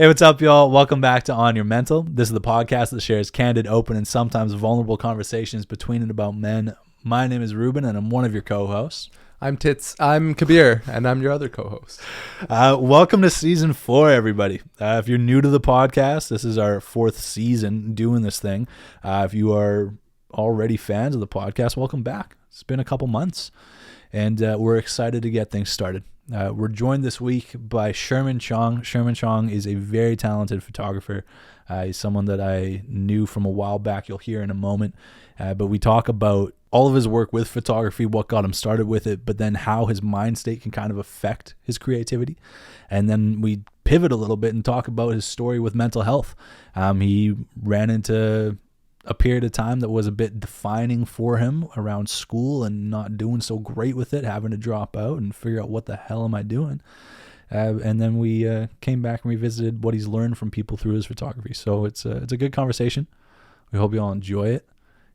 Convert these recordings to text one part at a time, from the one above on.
Hey, what's up, y'all? Welcome back to On Your Mental. This is the podcast that shares candid, open, and sometimes vulnerable conversations between and about men. My name is Ruben, and I'm one of your co-hosts. I'm Kabir, and I'm your other co-host. Welcome to Season 4, everybody. If you're new to the podcast, this is our 4th season doing this thing. If you are already fans of the podcast, welcome back. It's been a couple months, and we're excited to get things started. We're joined this week by Sherman Chong. Sherman Chong is a very talented photographer. He's someone that I knew from a while back. You'll hear in a moment. But we talk about all of his work with photography, what got him started with it, but then how his mind state can kind of affect his creativity. And then we pivot a little bit and talk about his story with mental health. He ran into a period of time that was a bit defining for him around school and not doing so great with it, having to drop out and figure out what the hell am I doing. And then we came back and revisited what he's learned from people through his photography. So it's a good conversation. We hope you all enjoy it.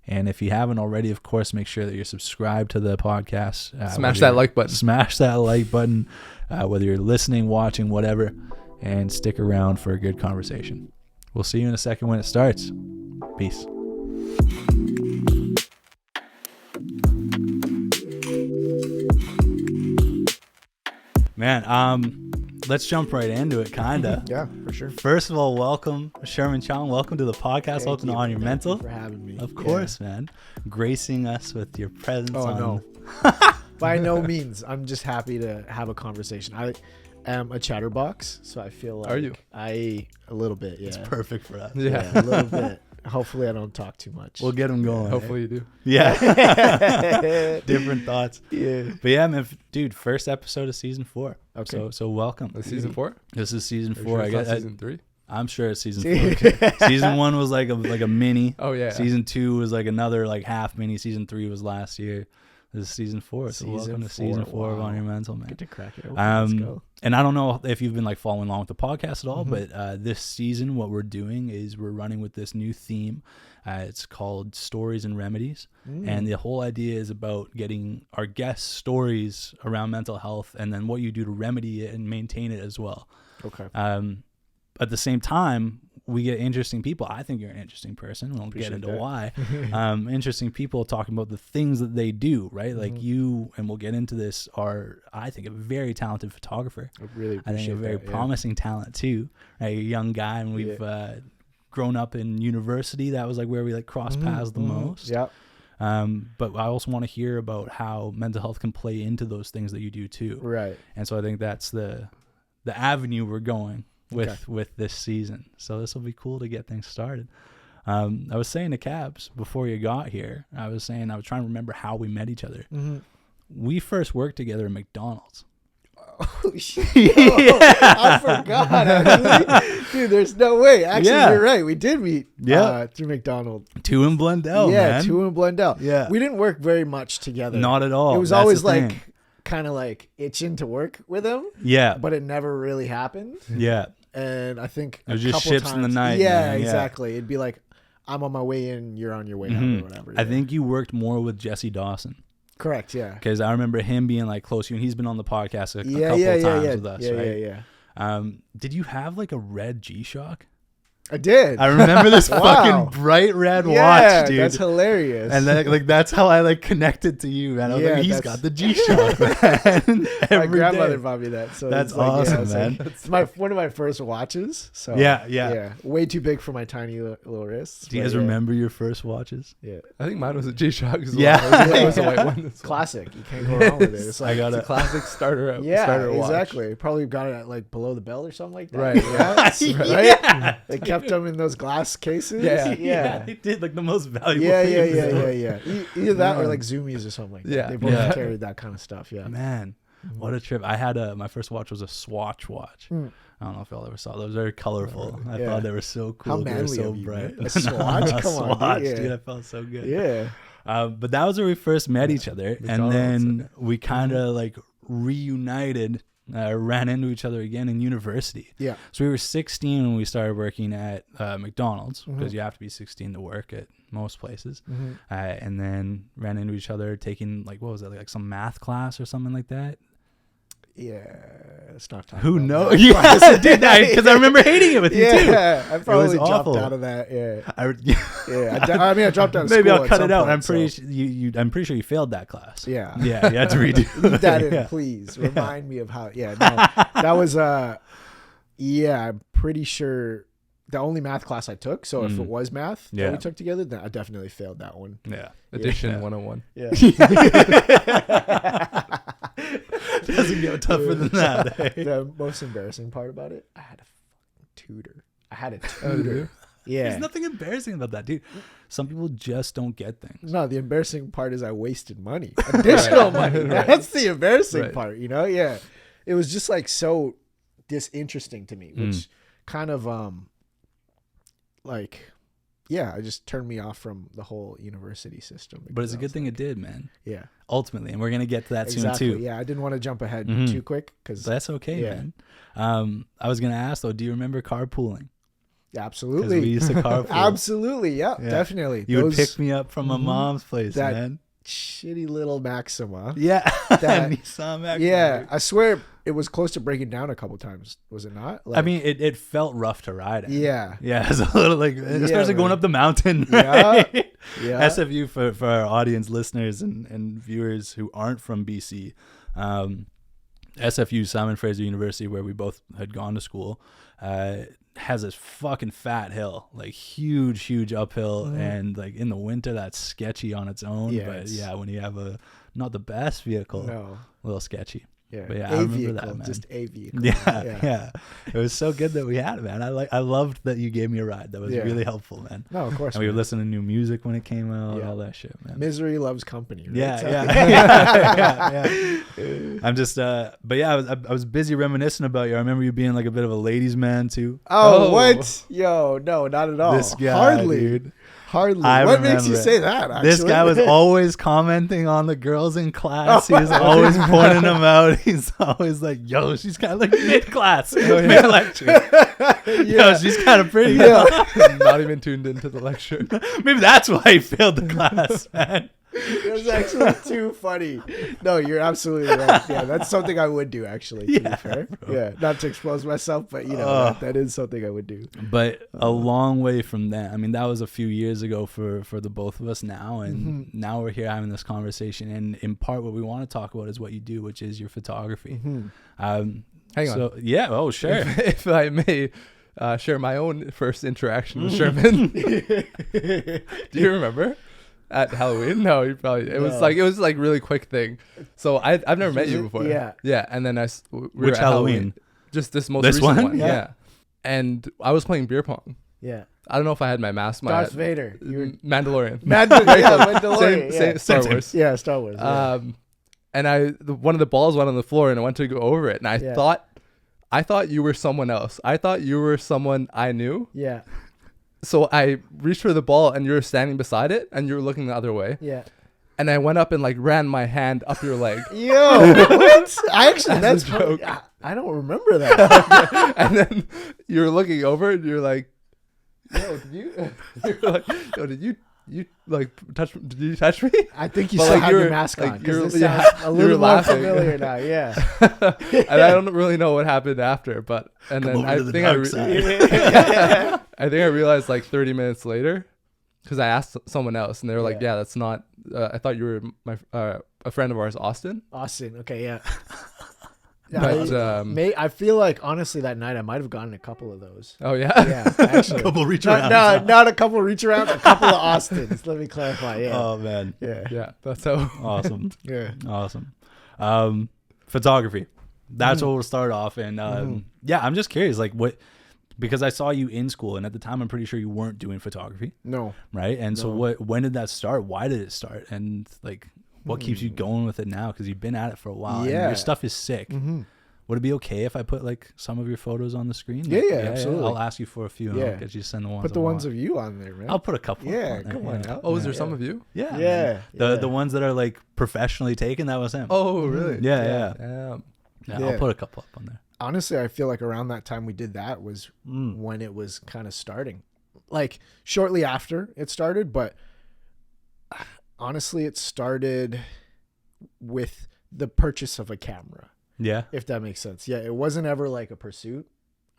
And if you haven't already, of course, make sure that you're subscribed to the podcast. Smash that like button. Smash that like button, whether you're listening, watching, whatever, and stick around for a good conversation. We'll see you in a second when it starts. Peace. Man, let's jump right into it, kinda. Yeah, for sure. First of all, welcome, Sherman Chong. Welcome to the podcast. Welcome to On Your Mental. Thank you for having me. Of course, man. Gracing us with your presence. No. By no means. I'm just happy to have a conversation. I am a chatterbox, so I feel like... Are you? A little bit, yeah. It's perfect for us. Yeah, a little bit. Hopefully I don't talk too much. We'll get them going. Hopefully you do. Yeah. Different thoughts. Yeah. But yeah, man, dude, first episode of season 4. Okay. So welcome. That's season 4? This is season 4. Sure I guess season 3? I'm sure it's season 4. Season 1 was like a mini. Oh yeah. Season 2 was like another like half mini. Season 3 was last year. This is season 4. So welcome to season 4 of On Your Mental, man. Get to crack it open. Let's go. And I don't know if you've been like following along with the podcast at all, but this season, what we're doing is we're running with this new theme. It's called Stories and Remedies. And the whole idea is about getting our guests' stories around mental health and then what you do to remedy it and maintain it as well. Okay. At the same time, we get interesting people. I think you're an interesting person. We'll get into why. Interesting people talking about the things that they do, right? Like you, and we'll get into this, are, I think, a very talented photographer. I really appreciate I think a very that, promising talent too. Right? You're a young guy, and we've grown up in university. That was like where we like crossed paths the most. Yeah. But I also want to hear about how mental health can play into those things that you do too. Right. And so I think that's the avenue we're going with this season. So this will be cool to get things started. I was saying to Cabs before you got here, I was trying to remember how we met each other. We first worked together at McDonald's. Oh, shit. I forgot. Actually. Dude, there's no way. Actually, you're right. We did meet through McDonald's. 2 in Blundell, man. 2 in Blundell. Yeah. We didn't work very much together. Not at all. It was always like kind of like itching to work with him. Yeah. But it never really happened. Yeah. And I think it was just ships in the night. Yeah, man. exactly. It'd be like, I'm on my way in, you're on your way out or whatever. I think you worked more with Jesse Dawson. Correct, yeah. Because I remember him being like close to you, and he's been on the podcast a couple of times with us, right? Yeah. Did you have like a red G-Shock? I did. I remember this fucking bright red watch, dude. That's hilarious. And then, like that's how I like connected to you, man. I was like, he's got the G-Shock, man. My grandmother bought me that, so that's awesome, man. It's one of my first watches. So yeah. Way too big for my tiny little wrists. Do you guys remember your first watches? Yeah, I think mine was a G-Shock as well. Yeah, it was a white one. Classic. You can't go wrong with it. It's like it's a classic starter. Yeah, starter watch. Exactly. Probably got it at like below the belt or something like that. Right. Right. Yeah. They kept them in those glass cases. Yeah. They did like the most valuable. Yeah. Either that or like Zoomies or something like that. Yeah. They both carried that kind of stuff. Yeah. Man, what a trip! I had my first watch was a Swatch watch. I don't know if y'all ever saw those. Very colorful. I thought they were so cool. How they were so manly of bright. you, a Swatch? A Come on, Swatch, dude. dude. I felt so good. Yeah. But that was where we first met each other, and then we kind of like reunited. Ran into each other again in university. Yeah. So we were 16 when we started working at McDonald's, because you have to be 16 to work at most places. And then ran into each other taking like, what was that, like some math class or something like that? Yeah, it's not talking Who about knows? math Yeah, class. dude, because I remember hating it with you too. Yeah, I probably dropped awful. out of that. Yeah, I, I mean, I dropped out of maybe school I'll at cut some it out. point, I'm pretty so- I'm pretty sure you failed that class. Yeah. Yeah, you had to redo. Leave that in, Yeah. please. Remind me of how. Yeah, no, that was yeah, I'm pretty sure the only math class I took. So if it was math Yeah. that we took together, then I definitely failed that one. Yeah. Addition 101. Yeah. Doesn't get tougher than that. Eh? The most embarrassing part about it, I had a fucking tutor. I had a Oh, did tutor. you? Yeah. There's nothing embarrassing about that, dude. Some people just don't get things. No, the embarrassing part is I wasted money. Additional money. Right. That's the embarrassing Right. part, you know? Yeah. It was just like so disinteresting to me, which kind of like yeah, it just turned me off from the whole university system. But it's a because I good was thing like, it did, man. Yeah. Ultimately, and we're gonna get to that Exactly. soon too. Yeah, I didn't want to jump ahead Mhm. too quick because That's okay, Yeah. man. I was gonna ask though, do you remember carpooling? Because absolutely. we used to carpool. Absolutely. Yeah, Yeah. definitely. You would Those pick me up from my mom's place, That- man. shitty little Maxima. Yeah, That- Nissan Maxima. Yeah, I swear it was close to breaking down a couple times. Was it not? I mean, it felt rough to ride. In. yeah, Yeah, it's a little like, especially going man. up the mountain. Yeah. Right? yeah. SFU for our audience listeners and viewers who aren't from BC. SFU, Simon Fraser University, where we both had gone to school, has this fucking fat hill, like huge uphill, and like in the winter that's sketchy on its own. Yeah, But it's- yeah, when you have a not the best vehicle, No. a little sketchy. Yeah. But yeah, a I remember vehicle, that, man. just a vehicle. Yeah. It was so good that we had it, man. I loved that you gave me a ride. That was Yeah. really helpful, man. No, of course. And we would man. listen to new music when it came out, Yeah. all that shit, man. Misery loves company. Right? Yeah, So- yeah. I'm just, but yeah, I was busy reminiscing about you. I remember you being like a bit of a ladies' man too. Oh, Oh. what? Yo, no, not at all. This guy, Hardly. dude. Hardly. I What makes you remember say that? Actually? This guy was always commenting on the girls in class. Oh. He was always pointing them out. He's always like, "Yo, she's kind of like mid-class, mid-lecture. Yo, she's kind of pretty." Yeah. Not even tuned into the lecture. Maybe that's why he failed the class, man. It was actually too funny. No, you're absolutely right. Yeah, that's something I would do actually. To be fair. Yeah, not to expose myself, but you know that is something I would do. But a long way from that. I mean, that was a few years ago for the both of us now, and now we're here having this conversation. And in part, what we want to talk about is what you do, which is your photography. Hang on. So yeah, oh sure. If I may share my own first interaction with Sherman. Do you remember? At Halloween? No, you probably. It was like really quick thing. So I've never met you before. Yeah. Yeah, and then we were Which at Halloween? Just this most This recent one? one. Yeah. Yeah. And I was playing beer pong. Yeah. I don't know if I had my mask. Darth Vader. You were Mandalorian. Mandalorian. Same Star Wars. Yeah, Star Wars. Yeah. And one of the balls went on the floor, and I went to go over it, and I thought you were someone else. I thought you were someone I knew. yeah. So I reached for the ball, and you were standing beside it, and you were looking the other way. Yeah. And I went up and like ran my hand up your leg. Yo, what? I actually, that's As a joke. funny. I don't remember that. And then you were looking over, and you're like, "Yo, did you?" You're like, "Yo, did you like touch? Did you touch me?" I think you But, still like, have you your were- mask like, on. 'Cause you're- this yeah, sounds a you little were more laughing. familiar now. Yeah. And I don't really know what happened after, but and Come then over I to the think dark side. I think I realized like 30 minutes later, because I asked someone else, and they were like, Yeah. "Yeah, that's not. I thought you were my a friend of ours, Austin." Austin. Okay. Yeah. But I feel like honestly that night I might have gotten a couple of those. oh yeah, Yeah, actually. Couple reach not, arounds. no, not a couple reach arounds, a couple of Austins. Let me clarify. Yeah. Oh man, Yeah. yeah, that's how. awesome, Yeah. awesome. Photography. That's what we'll start off. And yeah, I'm just curious, like what, because I saw you in school, and at the time I'm pretty sure you weren't doing photography, No. right? And so when did that start? Why did it start? And like, what keeps you going with it now? Because you've been at it for a while. And Yeah. your stuff is sick. Would it be okay if I put like some of your photos on the screen? Yeah, Like, yeah, absolutely. I'll ask you for a few, and Yeah. I'll get you to send the ones. Put the I ones want. of you on there, man. I'll put a couple. Yeah, on there, come on yeah. now. Oh, is there Yeah. some of you? Yeah, Yeah, man. The yeah. ones that are like professionally taken, that was him. Oh, really? yeah. Damn. Yeah, Yeah. I'll put a couple up on there. Honestly, I feel like around that time we did that was when it was kind of starting. Like shortly after it started, but honestly, it started with the purchase of a camera. Yeah. if that makes sense. Yeah, it wasn't ever like a pursuit.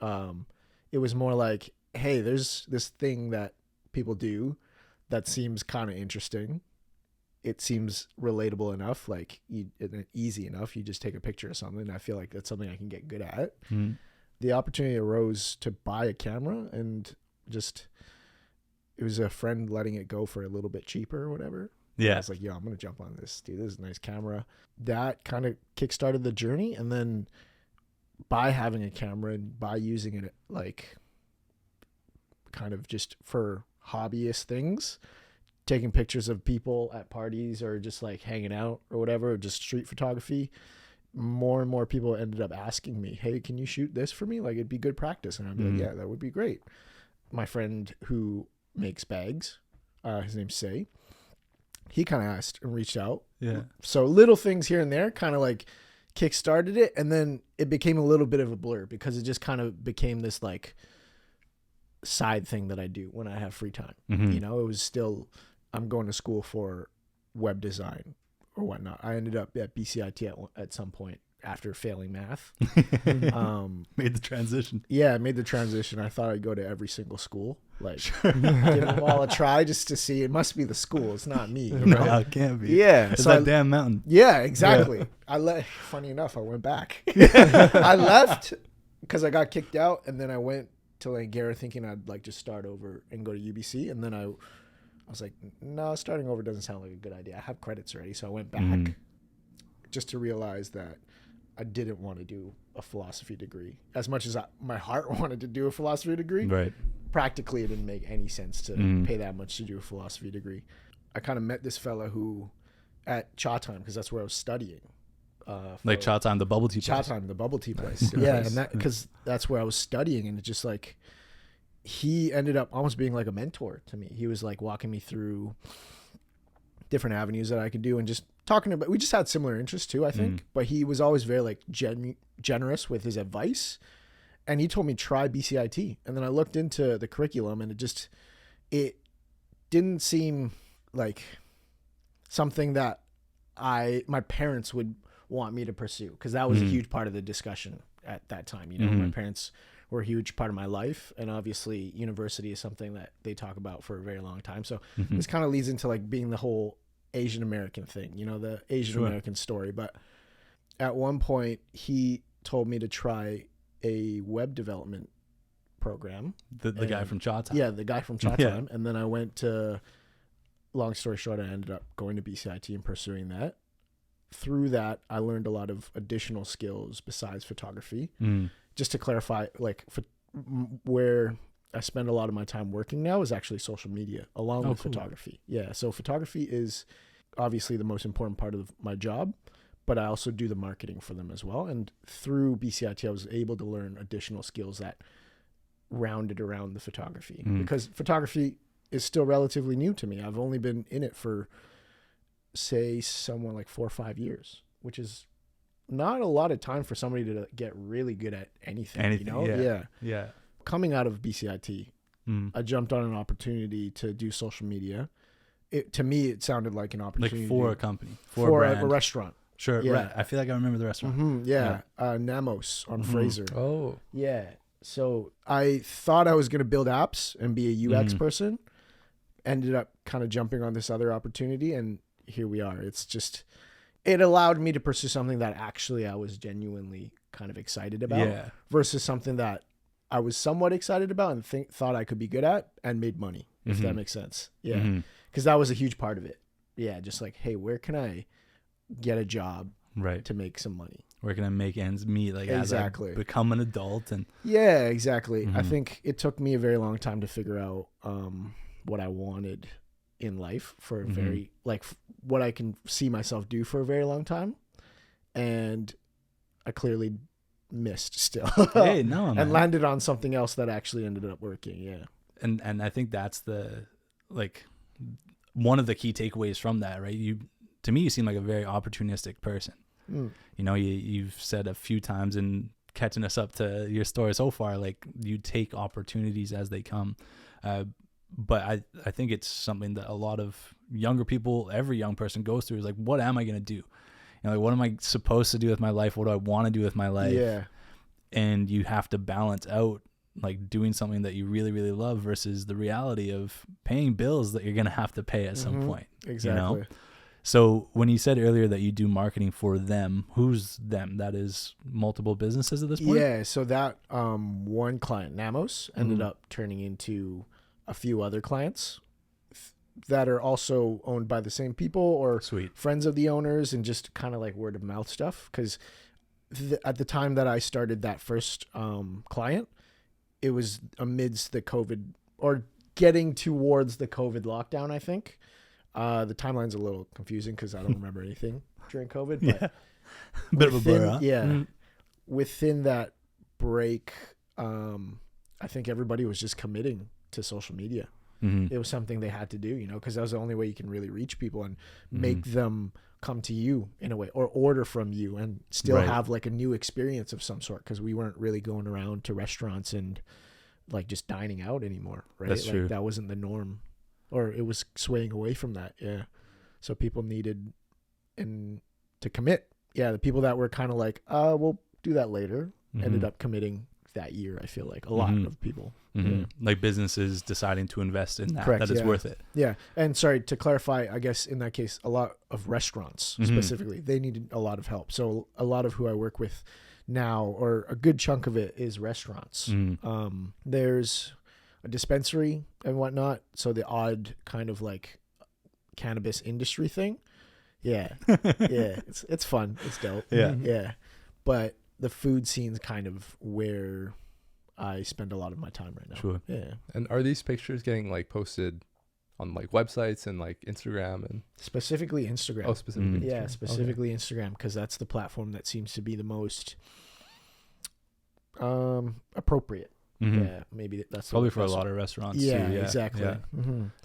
It was more like, hey, there's this thing that people do that seems kind of interesting. It seems relatable enough, like easy enough. You just take a picture of something. I feel like that's something I can get good at. Mm. The opportunity arose to buy a camera, and just it was a friend letting it go for a little bit cheaper or whatever. Yeah. I was like, yo, I'm gonna jump on this, dude. This is a nice camera. That kind of kickstarted the journey, and then by having a camera and by using it like kind of just for hobbyist things, taking pictures of people at parties or just like hanging out or whatever, or just street photography, more and more people ended up asking me, hey, can you shoot this for me? Like, it'd be good practice. And I'd be like, yeah, that would be great. My friend who makes bags, his name's Say, he kind of asked and reached out. Yeah. So little things here and there kind of like kickstarted it, and then it became a little bit of a blur because it just kind of became this like side thing that I do when I have free time. Mm-hmm. You know, it was still, I'm going to school for web design or whatnot. I ended up at BCIT at some point after failing math. Made the transition. Yeah, I made the transition. I thought I'd go to every single school, like give them all a try just to see. It must be the school. It's not me. You know? No, it can't be. Yeah, It's so that damn mountain. Yeah, exactly. Yeah. Funny enough, I went back. I left because I got kicked out, and then I went to Langara thinking I'd like just start over and go to UBC, and then I was like, no, starting over doesn't sound like a good idea. I have credits already, so I went back just to realize that I didn't want to do a philosophy degree as much as my heart wanted to do a philosophy degree. Right. Practically, it didn't make any sense to pay that much to do a philosophy degree. I kind of met this fella who at Cha Time, because that's where I was studying. Like Cha Time, the bubble tea Cha place. Time, the bubble tea place. Yeah, and that because that's where I was studying, and it just like he ended up almost being like a mentor to me. He was like walking me through different avenues that I could do, and just talking about. We just had similar interests too, I think. But he was always very like generous with his advice, and he told me try BCIT, and then I looked into the curriculum, and it didn't seem like something that my parents would want me to pursue, because that was a huge part of the discussion at that time. You know, my parents were a huge part of my life, and obviously university is something that they talk about for a very long time. So this kind of leads into like being the whole Asian American thing, you know, the Asian American story. But at one point he told me to try a web development program. The guy from Cha Time. Yeah, the guy from Cha Time. And then I went to, long story short, I ended up going to BCIT and pursuing that. Through that, I learned a lot of additional skills besides photography. Just to clarify, like where I spend a lot of my time working now is actually social media along with photography. Yeah. So photography is obviously the most important part of my job, but I also do the marketing for them as well. And through BCIT, I was able to learn additional skills that rounded around the photography, because photography is still relatively new to me. I've only been in it for, say, somewhere like 4 or 5 years, which is not a lot of time for somebody to get really good at anything. You know? Yeah. Coming out of BCIT, I jumped on an opportunity to do social media. To me, it sounded like an opportunity. Like for a company. For a a restaurant. Sure. Yeah. Right. I feel like I remember the restaurant. Namos on Fraser. Oh. Yeah. So I thought I was going to build apps and be a UX person. Ended up kind of jumping on this other opportunity, and here we are. It's just, it allowed me to pursue something that actually I was genuinely kind of excited about versus something that I was somewhat excited about and thought I could be good at and made money, if that makes sense. Yeah. Because that was a huge part of it. Yeah. Just like, hey, where can I get a job to make some money? Where can I make ends meet? Like, exactly. as I become an adult. And yeah, exactly. I think it took me a very long time to figure out what I wanted in life for a very, like, what I can see myself do for a very long time. And I clearly missed still. Hey, no, man. And landed on something else that actually ended up working. Yeah. And I think that's the, like, one of the key takeaways from that, right? To me, you seem like a very opportunistic person. You know, you've said a few times in catching us up to your story so far, like, you take opportunities as they come. But I think it's something that a lot of younger people, every young person goes through, is like, what am I going to do? You know, like, what am I supposed to do with my life? What do I want to do with my life? Yeah. And you have to balance out like doing something that you really, really love versus the reality of paying bills that you're going to have to pay at some point. Exactly. You know? So when you said earlier that you do marketing for them, who's them? That is multiple businesses at this point? Yeah. So that one client, Namos, ended up turning into a few other clients that are also owned by the same people or friends of the owners, and just kind of like word of mouth stuff. Because at the time that I started that first client, it was amidst the COVID, or getting towards the COVID lockdown, I think. The timeline's a little confusing because I don't remember anything during COVID. But bit of a blur, huh? Yeah. Within that break, I think everybody was just committing to social media. It was something they had to do, you know, because that was the only way you can really reach people and make them come to you in a way, or order from you, and still have like a new experience of some sort, because we weren't really going around to restaurants and like just dining out anymore, right? That's true. That wasn't the norm, or it was swaying away from that. Yeah. So people needed to commit. Yeah. The people that were kind of like, we'll do that later, ended up committing that year. I feel like a lot of people. Yeah. Like businesses deciding to invest in that. Correct, that is worth it. Yeah. And sorry, to clarify, I guess in that case, a lot of restaurants specifically, they needed a lot of help. So a lot of who I work with now, or a good chunk of it, is restaurants. There's a dispensary and whatnot. So the odd kind of like cannabis industry thing. Yeah. Yeah. It's fun. It's dope. Yeah. Yeah. But the food scene's kind of where I spend a lot of my time right now. Sure. Yeah. And are these pictures getting like posted on like websites and like Instagram and specifically Instagram? Oh, specifically. Yeah, specifically Instagram, because that's the platform that seems to be the most appropriate. Yeah, maybe that's probably for a lot of restaurants. Yeah, too. Yeah, exactly. Yeah.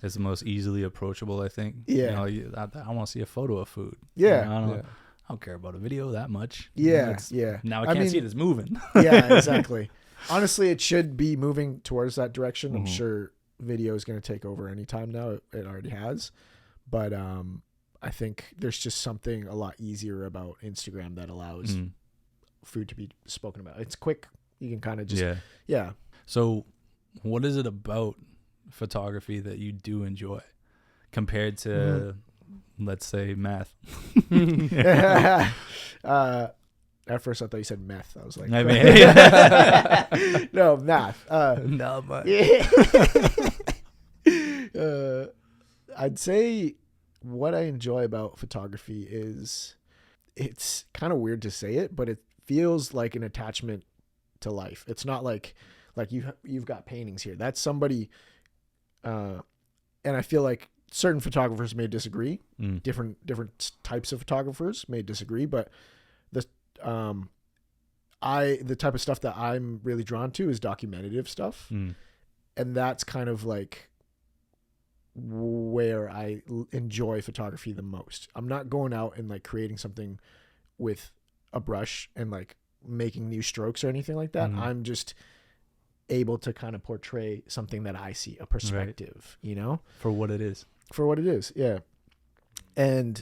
It's the most easily approachable, I think. Yeah. You know, I want to see a photo of food. Yeah. You know, I don't care about a video that much. Yeah, yeah. Now I can't see it as moving. Yeah, exactly. Honestly, it should be moving towards that direction. I'm sure video is going to take over anytime now. It already has. But I think there's just something a lot easier about Instagram that allows food to be spoken about. It's quick. You can kind of just... Yeah. So what is it about photography that you do enjoy compared to, let's say, math? At first I thought you said meth. I was like, I mean, no, math. No, but I'd say what I enjoy about photography is, it's kind of weird to say it, but it feels like an attachment to life. It's not like you've got paintings here. That's somebody, and I feel like certain photographers may disagree. Different types of photographers may disagree, but the type of stuff that I'm really drawn to is documentative stuff, and that's kind of like where I enjoy photography the most. I'm not going out and like creating something with a brush and like making new strokes or anything like that. I'm just able to kind of portray something that I see, a perspective, you know, for what it is. Yeah. And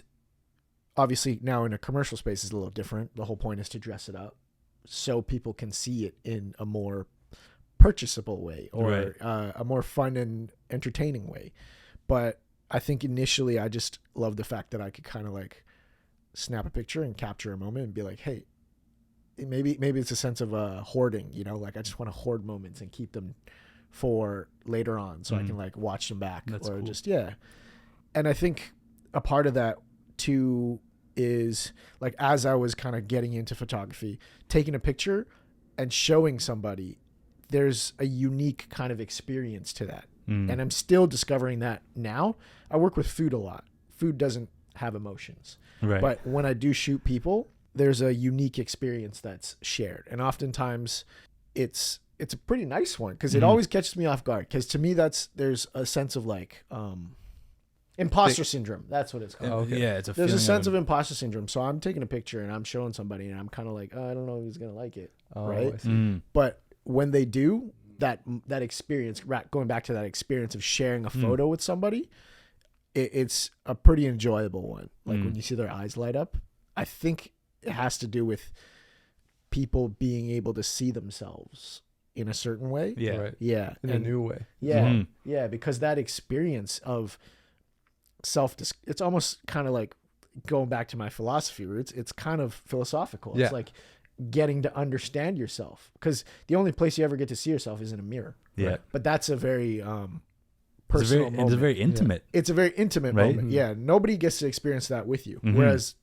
obviously now in a commercial space is a little different. The whole point is to dress it up so people can see it in a more purchasable way, or a more fun and entertaining way. But I think initially I just love the fact that I could kind of like snap a picture and capture a moment and be like, hey, maybe it's a sense of hoarding, you know, like I just want to hoard moments and keep them for later on so I can like watch them back. That's cool. And I think a part of that too is like, as I was kind of getting into photography, taking a picture and showing somebody, there's a unique kind of experience to that. And I'm still discovering that now. I work with food a lot. Food doesn't have emotions. Right. But when I do shoot people, there's a unique experience that's shared. And oftentimes it's a pretty nice one, because it always catches me off guard. Because to me, there's a sense of like imposter syndrome. That's what it's called. Oh, okay. Yeah, there's a sense of imposter syndrome. So I'm taking a picture and I'm showing somebody and I'm kind of like, I don't know if he's going to like it. Right. But when they do, that experience, going back to that experience of sharing a photo with somebody, it's a pretty enjoyable one. Like when you see their eyes light up, I think it has to do with people being able to see themselves in a certain way. Yeah. Right. Yeah. In a new way. Yeah. Mhm. Yeah. Because that experience of it's almost kind of like going back to my philosophy roots. It's kind of philosophical. Yeah. It's like getting to understand yourself, because the only place you ever get to see yourself is in a mirror. Yeah. Right. But that's a very It's personal moment. a very intimate. It's a very intimate Right? moment. Yeah. Nobody gets to experience that with you. Mhm. Whereas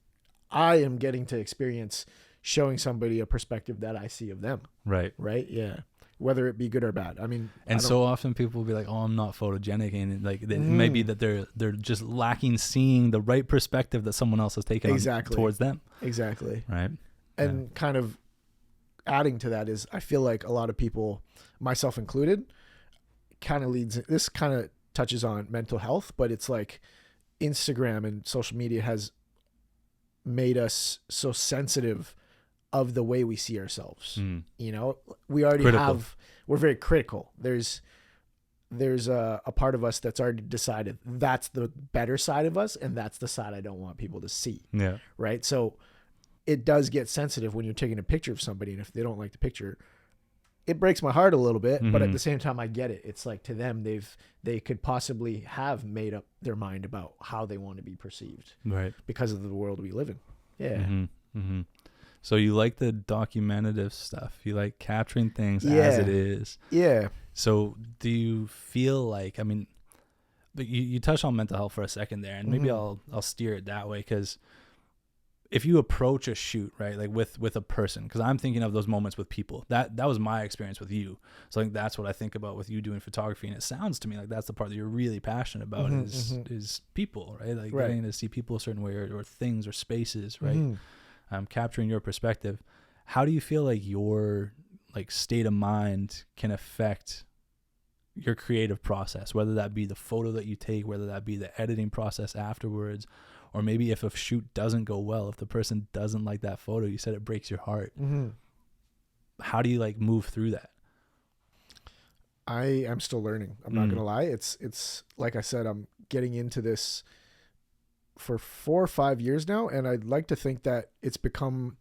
I am getting to experience showing somebody a perspective that I see of them. Right. Right. Yeah. Whether it be good or bad. I mean, And so often people will be like, "Oh, I'm not photogenic," and like it may be that they're just lacking seeing the right perspective that someone else has taken Exactly. towards them. exactly. Right. And kind of adding to that is, I feel like a lot of people, myself included, this kind of touches on mental health, but it's like Instagram and social media has made us so sensitive of the way we see ourselves. You know, we already we're very critical. There's a part of us that's already decided that's the better side of us, and that's the side I don't want people to see. Yeah. Right. So it does get sensitive when you're taking a picture of somebody, and if they don't like the picture, it breaks my heart a little bit, but at the same time I get it. It's like, to them, they could possibly have made up their mind about how they want to be perceived, Right. because of the world we live in. Yeah. Mm-hmm. So you like the documentative stuff. You like capturing things as it is. Yeah. So do you feel like, I mean, but you touched on mental health for a second there, and maybe I'll steer it that way, because if you approach a shoot, right, like with a person, because I'm thinking of those moments with people. That was my experience with you. So I think that's what I think about with you doing photography, and it sounds to me like that's the part that you're really passionate about is people, right? Like getting to see people a certain way, or things or spaces, right? Capturing your perspective. How do you feel like your like state of mind can affect your creative process, whether that be the photo that you take, whether that be the editing process afterwards, or maybe if a shoot doesn't go well, if the person doesn't like that photo, you said it breaks your heart. How do you like move through that? I am still learning. I'm not going to lie. It's like I said, I'm getting into this for 4 or 5 years now, and I'd like to think that it's become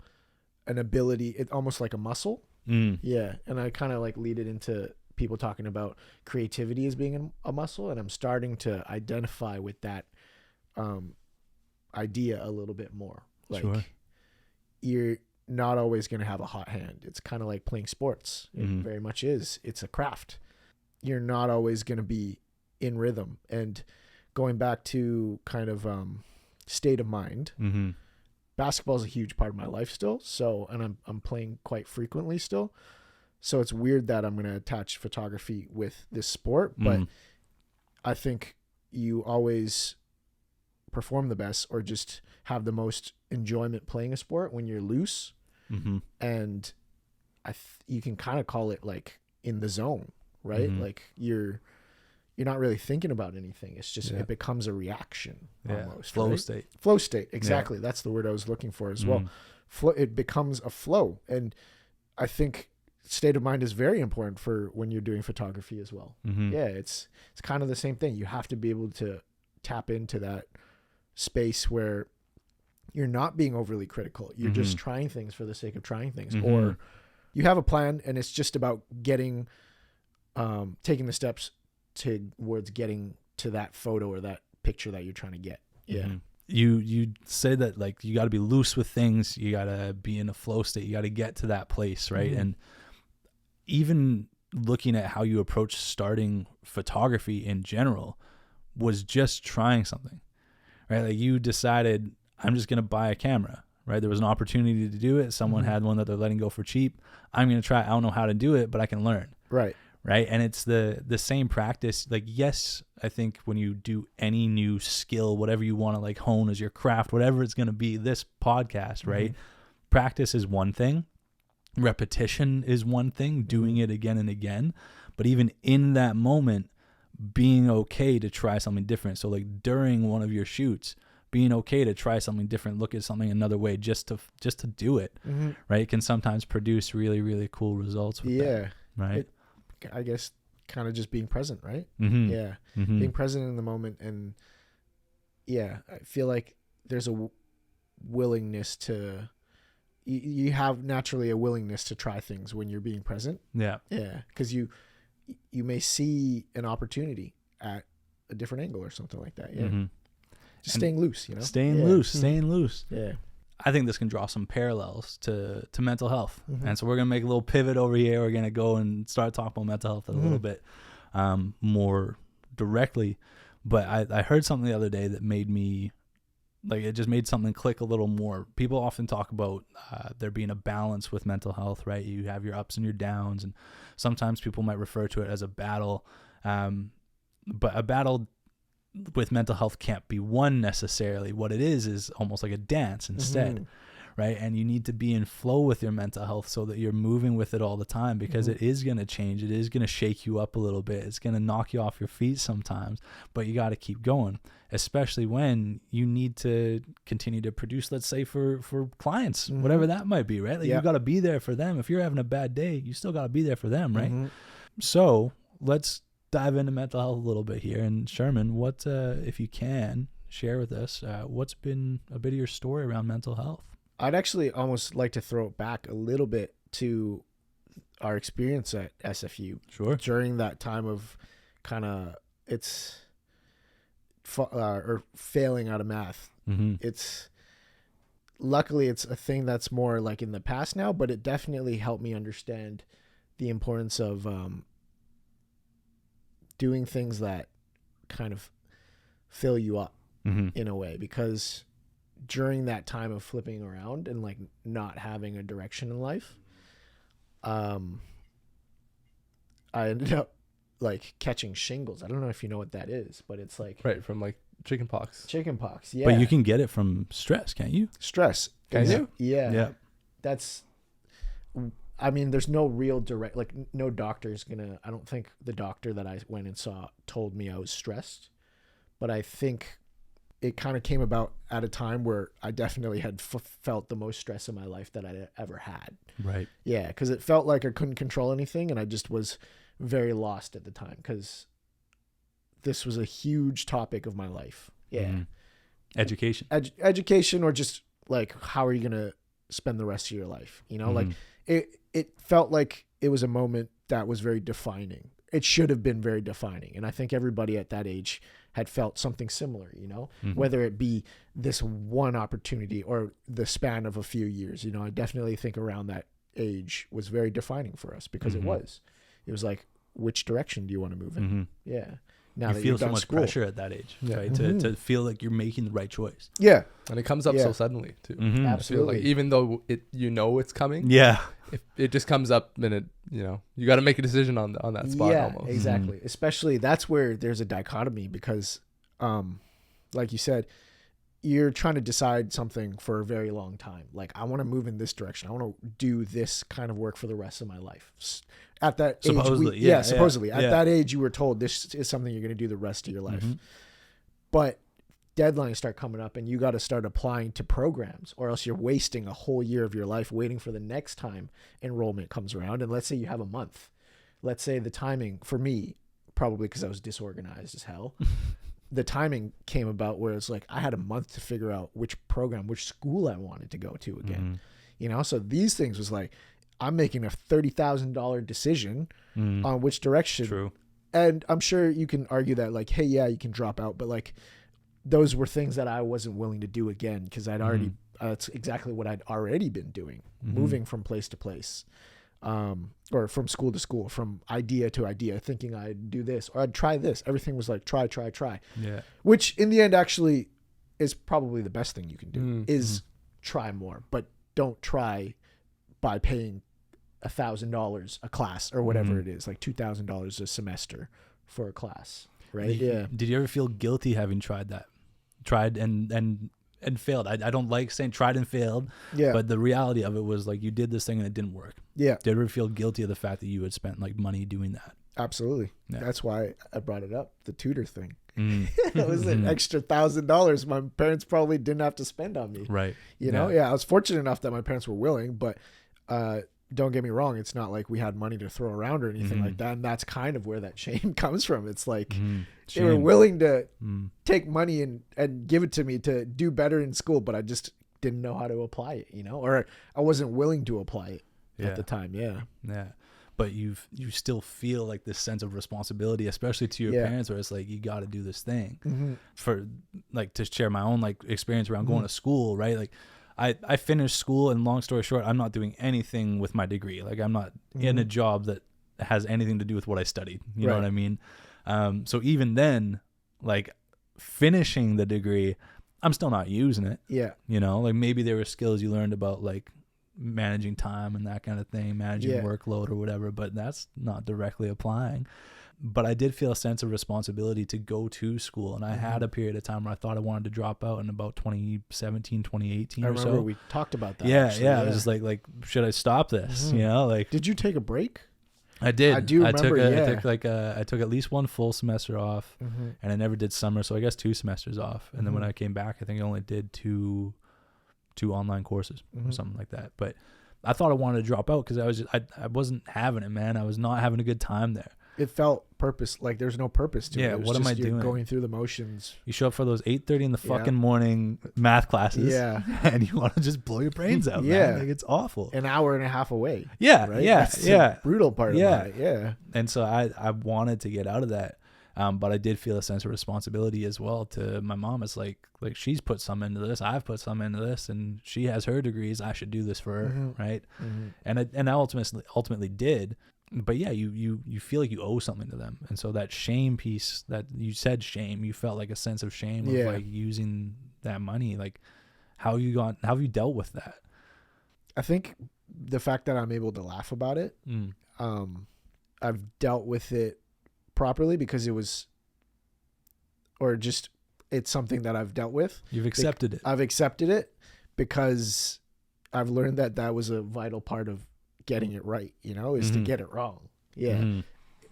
an ability. It's almost like a muscle. Yeah. And I kind of like lead it into people talking about creativity as being a muscle, and I'm starting to identify with that idea a little bit more. Like, you're not always going to have a hot hand. It's kind of like playing sports. It very much is. It's a craft. You're not always going to be in rhythm. And going back to kind of state of mind, basketball is a huge part of my life still. So, and I'm playing quite frequently still. So it's weird that I'm going to attach photography with this sport, but I think you always perform the best, or just have the most enjoyment playing a sport, when you're loose. And you can kind of call it like in the zone, right? Like you're not really thinking about anything. It's just, it becomes a reaction almost. Flow right? state. Flow state. Exactly. That's the word I was looking for as well. It becomes a flow. And I think state of mind is very important for when you're doing photography as well. Yeah. It's kind of the same thing. You have to be able to tap into that space where you're not being overly critical. You're just trying things for the sake of trying things, or you have a plan, and it's just about getting, taking the steps towards getting to that photo or that picture that you're trying to get. Yeah. You say that like you got to be loose with things. You got to be in a flow state. You got to get to that place, right? And even looking at how you approach starting photography in general was just trying something, right? Like you decided, I'm just going to buy a camera, right? There was an opportunity to do it. Someone had one that they're letting go for cheap. I'm going to try. I don't know how to do it, but I can learn. Right. Right. And it's the same practice. Like, yes, I think when you do any new skill, whatever you want to like hone as your craft, whatever it's going to be, this podcast, right? Practice is one thing. Repetition is one thing, doing it again and again. But even in that moment, being okay to try something different. So like during one of your shoots, being okay to try something different, look at something another way, just to do it, right? It can sometimes produce really, really cool results with that, right? I guess kind of just being present, right? Yeah. Being present in the moment. And yeah, I feel like there's willingness to, you have naturally a willingness to try things when you're being present. Yeah. Yeah. Because you may see an opportunity at a different angle or something like that. Yeah. Mm-hmm. Just staying loose, Staying loose. Yeah. I think this can draw some parallels to mental health. Mm-hmm. And so we're going to make a little pivot over here. We're going to go and start talking about mental health a little bit more directly. But I heard something the other day that made me, like, it just made something click a little more. People often talk about there being a balance with mental health, right? You have your ups and your downs, and sometimes people might refer to it as a battle. But a battle with mental health can't be won necessarily. What it is almost like a dance instead, right? And you need to be in flow with your mental health so that you're moving with it all the time, because it is going to change. It is going to shake you up a little bit. It's going to knock you off your feet sometimes, but you got to keep going, especially when you need to continue to produce, let's say for clients, whatever that might be, right? Like you got to be there for them. If you're having a bad day, you still got to be there for them, right? So let's dive into mental health a little bit here. And Sherman, what, if you can share with us, what's been a bit of your story around mental health? I'd actually almost like to throw it back a little bit to our experience at SFU. Sure. During that time of kind of or failing out of math. Luckily it's a thing that's more like in the past now, but it definitely helped me understand the importance of doing things that kind of fill you up in a way, because during that time of flipping around and like not having a direction in life, I ended up like catching shingles. I don't know if you know what that is, but it's like from like chicken pox. Yeah. But you can get it from stress, can't you? Stress. Can you? Yeah. That's, I mean, there's no real direct, like no doctor's gonna, I don't think the doctor that I went and saw told me I was stressed, but I think it kind of came about at a time where I definitely had felt the most stress in my life that I'd ever had. Right. Yeah. Cause it felt like I couldn't control anything. And I just was very lost at the time, cause this was a huge topic of my life. Yeah. Education. Education, or just like, how are you going to spend the rest of your life? You know, like it felt like it was a moment that was very defining. It should have been very defining. And I think everybody at that age had felt something similar, you know, whether it be this one opportunity or the span of a few years. You know, I definitely think around that age was very defining for us, because it was like, which direction do you want to move in? Yeah. Now you that feel so much pressure at that age, right? To feel like you're making the right choice. Yeah. And it comes up so suddenly too. Absolutely. Like, even though it's coming. Yeah. It just comes up, and it, you got to make a decision on that spot. Yeah, almost. exactly. Especially that's where there's a dichotomy, because, like you said, you're trying to decide something for a very long time. Like, I want to move in this direction. I want to do this kind of work for the rest of my life. At that supposedly, age, supposedly. At that age, you were told this is something you're going to do the rest of your life. But deadlines start coming up, and you got to start applying to programs, or else you're wasting a whole year of your life waiting for the next time enrollment comes around. And let's say you have a month. Let's say the timing for me, probably because I was disorganized as hell, the timing came about where it's like I had a month to figure out which program, which school I wanted to go to again. You know, so these things was like, I'm making a $30,000 decision on which direction. True. And I'm sure you can argue that, like, hey, yeah, you can drop out, but like, those were things that I wasn't willing to do again, because I'd already, that's exactly what I'd already been doing, moving from place to place, or from school to school, from idea to idea, thinking I'd do this or I'd try this. Everything was like, try. Yeah. Which in the end actually is probably the best thing you can do is try more, but don't try by paying $1,000 a class or whatever it is, like $2,000 a semester for a class. Right. Yeah. Did you ever feel guilty having tried and failed? I don't like saying tried and failed. Yeah. But the reality of it was like you did this thing and it didn't work. Yeah. Did you ever feel guilty of the fact that you had spent like money doing that? Absolutely. Yeah. That's why I brought it up. The tutor thing. That was an extra $1,000 my parents probably didn't have to spend on me. Right. You know? Yeah. I was fortunate enough that my parents were willing, but don't get me wrong, it's not like we had money to throw around or anything like that. And that's kind of where that shame comes from. It's like they were willing to take money and give it to me to do better in school, but I just didn't know how to apply it, or I wasn't willing to apply it at the time. Yeah. But you still feel like this sense of responsibility, especially to your parents, where it's like, you got to do this thing. For like, to share my own like experience around going to school, right? Like I finished school, and long story short, I'm not doing anything with my degree. Like, I'm not in a job that has anything to do with what I studied. You know what I mean? So even then, like, finishing the degree, I'm still not using it. Yeah. Like, maybe there were skills you learned about, like managing time and that kind of thing, managing workload or whatever, but that's not directly applying. But I did feel a sense of responsibility to go to school, and I had a period of time where I thought I wanted to drop out in about 2017, 2018 or so. I remember we talked about that. Yeah. I was just like, should I stop this? Like, did you take a break? I did. I do remember. I took at least one full semester off, and I never did summer, so I guess 2 semesters off. And then when I came back, I think I only did two online courses or something like that. But I thought I wanted to drop out because I wasn't having it, man. I was not having a good time there. It felt like there's no purpose to it. Yeah, what am I doing? Going through the motions. You show up for those 8:30 in the fucking morning math classes, and you want to just blow your brains out. Man. Like, it's awful. An hour and a half away. Yeah, right? That's the brutal part about it. Yeah. And so I wanted to get out of that. But I did feel a sense of responsibility as well to my mom. It's like she's put some into this, I've put some into this, and she has her degrees. I should do this for her, right? And I ultimately did. But yeah, you feel like you owe something to them, and so that shame piece that you said, shame, you felt like a sense of shame of like using that money. Like, how have you dealt with that? I think the fact that I'm able to laugh about it, I've dealt with it properly because it's something that I've dealt with. You've accepted it. I've accepted it because I've learned that was a vital part of getting it right, is to get it wrong. Yeah.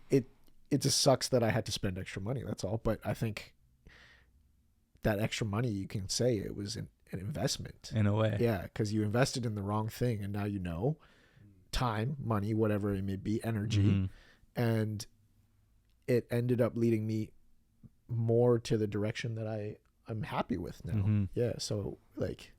It just sucks that I had to spend extra money. That's all. But I think that extra money, you can say it was an investment in a way. Yeah. Cause you invested in the wrong thing, and now time, money, whatever it may be, energy. And it ended up leading me more to the direction that I'm happy with now. Yeah. So like,